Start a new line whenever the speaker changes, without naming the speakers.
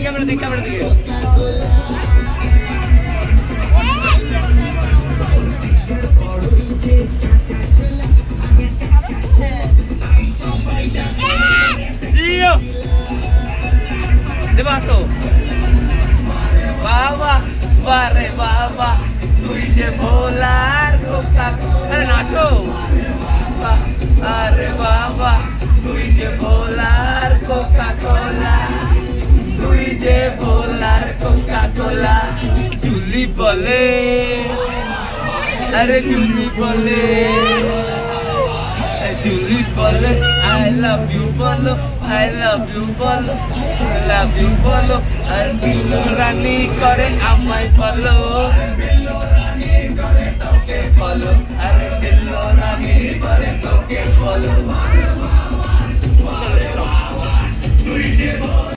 camera দিকে দেবা আসো বাবা বারে বাবা তুই যে ভোলার কোকা আরে নাচো আরে বাবা তুই যে ভোলার কোকা কোলা তুই যে ভোলার কোকা কোলা জুলি বলে আরে জুলি বলে জুলি বলে I love you বলো I love you বলো I love you বলো আর রানী করে আমায় বলো